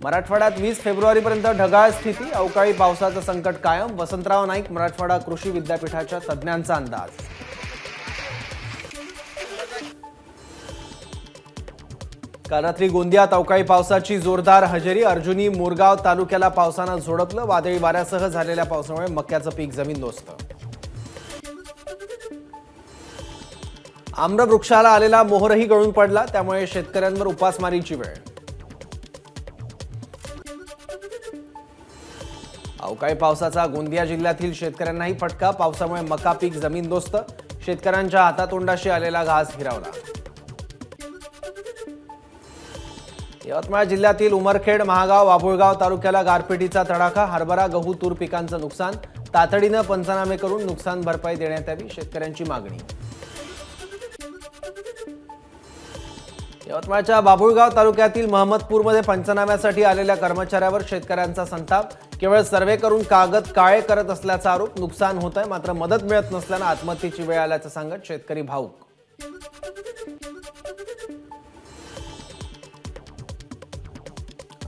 मराठवाड्यात 20 फेब्रुवारीपर्यंत ढगाळ स्थिती, अवकाळी पावसाचं संकट कायम. वसंतराव नाईक मराठवाडा कृषी विद्यापीठाच्या तज्ज्ञांचा अंदाज. काल रात्री गोंदियात अवकाळी पावसाची जोरदार हजेरी. अर्जुनी मोरगाव तालुक्याला पावसानं झोडपलं. वादळी वाऱ्यासह झालेल्या पावसामुळे मक्याचं पीक जमीनदोस्त. आम्रवृक्षाला आलेला मोहरही गळून पडला, त्यामुळे शेतकऱ्यांवर उपासमारीची वेळ. अवकाळी पावसाचा गोंदिया जिल्ह्यातील शेतकऱ्यांनाही फटका. पावसामुळे मका पीक जमीनदोस्त. शेतकऱ्यांच्या हातातोंडाशी आलेला घास हिरावला. यवतमाळ जिल्ह्यातील उमरखेड, महागाव, बाभुळगाव तालुक्याला गारपिटीचा तडाखा. हरभरा, गहू, तूर पिकांचं नुकसान. तातडीनं पंचनामे करून नुकसान भरपाई देण्यात यावी, शेतकऱ्यांची मागणी. यवतमाळच्या बाभुळगाव तालुक्यातील महमदपूरमध्ये पंचनाम्यासाठी आलेल्या कर्मचाऱ्यावर शेतकऱ्यांचा संताप. केवळ सर्वे करून कागद काळे करत असल्याचा आरोप. नुकसान होत आहे मात्र मदत मिळत नसल्यानं आत्महत्येची वेळ आल्याचं सांगत शेतकरी भाऊक.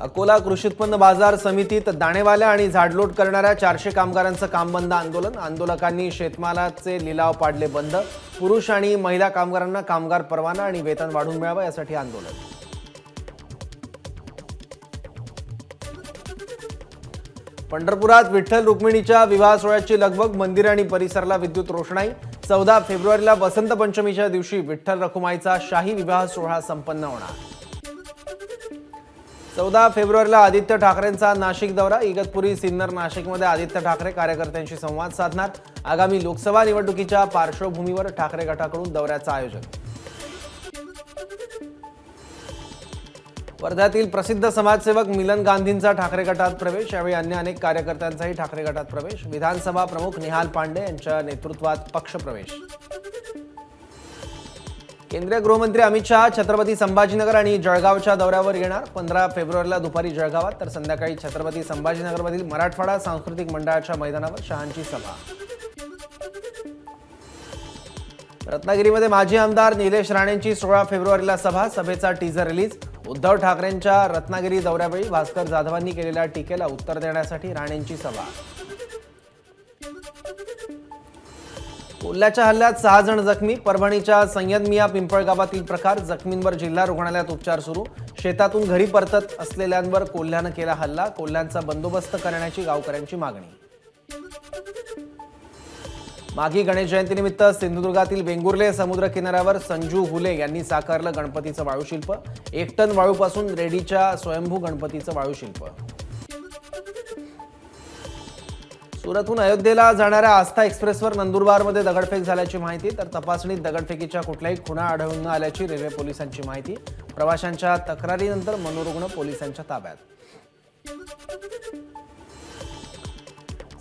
अकोला कृषी उत्पन्न बाजार समितीत दाणेवाल्या आणि झाडलोट करणाऱ्या 400 कामगारांचं काम बंद आंदोलन. आंदोलकांनी शेतमालाचे लिलाव पाडले बंद. पुरुष आणि महिला कामगारांना कामगार परवाना आणि वेतन वाढवून मिळावं यासाठी आंदोलन. पंढरपुरात विठ्ठल रुक्मिणीच्या विवाह सोहळ्याची लगबग. मंदिर आणि परिसराला विद्युत रोषणाई. 14 फेब्रुवारीला वसंत पंचमीच्या दिवशी विठ्ठल रखुमाईचा शाही विवाह सोहळा संपन्न होणार. 14 फेब्रुवारीला आदित्य ठाकरेंचा नाशिक दौरा. इगतपुरी, सिन्नर, नाशिकमध्ये आदित्य ठाकरे कार्यकर्त्यांशी संवाद साधणार. आगामी लोकसभा निवडणुकीच्या पार्श्वभूमीवर ठाकरे गटाकडून दौऱ्याचं आयोजन. वर्ध्यातील प्रसिद्ध समाजसेवक मिलन गांधींचा ठाकरे गटात प्रवेश. यावेळी अन्य अनेक कार्यकर्त्यांचाही ठाकरे गटात प्रवेश. विधानसभा प्रमुख निहाल पांडे यांच्या नेतृत्वात पक्षप्रवेश. केंद्रीय गृहमंत्री अमित शहा छत्रपती संभाजीनगर आणि जळगावच्या दौऱ्यावर येणार. 15 फेब्रुवारीला दुपारी जळगावात तर संध्याकाळी छत्रपती संभाजीनगरमधील मराठवाडा सांस्कृतिक मंडळाच्या मैदानावर शहांची सभा. रत्नागिरीमध्ये माजी आमदार निलेश राणेंची 16 फेब्रुवारीला सभा. सभेचा टीझर रिलीज. उद्धव ठाकरेंच्या रत्नागिरी दौऱ्यावेळी भास्कर जाधवांनी केलेल्या टीकेला उत्तर देण्यासाठी राणेंची सभा. कोल्ह्याच्या हल्ल्यात 6 जण जखमी. परभणीच्या सय्यदमिया पिंपळगावातील प्रकार. जखमींवर जिल्हा रुग्णालयात उपचार सुरू. शेतातून घरी परतत असलेल्यांवर कोल्ह्यानं केला हल्ला. कोल्ह्यांचा बंदोबस्त करण्याची गावकऱ्यांची मागणी. माघी गणेश जयंतीनिमित्त सिंधुदुर्गातील वेंगुर्ले समुद्र किनाऱ्यावर संजू हुले यांनी साकारलं गणपतीचं वाळूशिल्प. 1 टन वाळूपासून रेडीच्या स्वयंभू गणपतीचं वाळूशिल्प. सुरतहून अयोध्येला जाणाऱ्या आस्था एक्सप्रेसवर नंदुरबारमध्ये दगडफेक झाल्याची माहिती. तर तपासणीत दगडफेकीच्या कुठल्याही खुणा आढळून न आल्याची रेल्वे पोलिसांची माहिती. प्रवाशांच्या तक्रारीनंतर मनोरुग्ण पोलिसांच्या ताब्यात.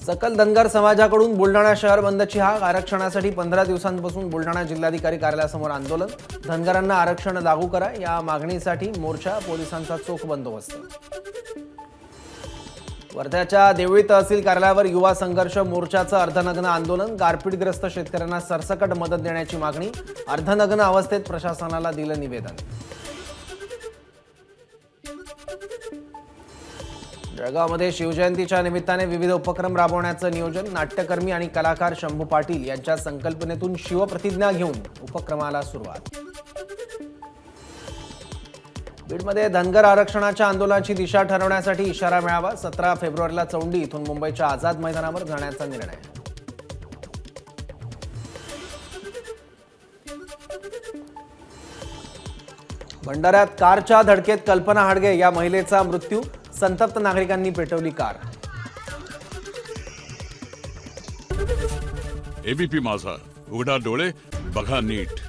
सकल धनगर समाजाकडून बुलडाणा शहर बंदची हाक. आरक्षणासाठी 15 दिवसांपासून बुलडाणा जिल्हाधिकारी कार्यालयासमोर आंदोलन. धनगरांना आरक्षण लागू करा या मागणीसाठी मोर्चा. पोलिसांचा चोख बंदोबस्त. वर्ध्याच्या देवळी तहसील कार्यालयावर युवा संघर्ष मोर्चाचं अर्धनग्न आंदोलन. गारपीटग्रस्त शेतकऱ्यांना सरसकट मदत देण्याची मागणी. अर्धनग्न अवस्थेत प्रशासनाला दिलं निवेदन. जळगावमध्ये शिवजयंतीच्या निमित्ताने विविध उपक्रम राबवण्याचं नियोजन. नाट्यकर्मी आणि कलाकार शंभू पाटील यांच्या संकल्पनेतून शिवप्रतिज्ञा घेऊन उपक्रमाला सुरुवात. बीडमध्ये धनगर आरक्षणाच्या आंदोलनाची दिशा ठरवण्यासाठी इशारा मिळावा. 17 फेब्रुवारीला चौंडी इथून मुंबईच्या आझाद मैदानावर जाण्याचा निर्णय. भंडाऱ्यात कारच्या धडकेत कल्पना हाडगे या महिलेचा मृत्यू. संतप्त नागरिकांनी पेटवली कार. एबीपी माझा, उघडा डोळे बघा नीट.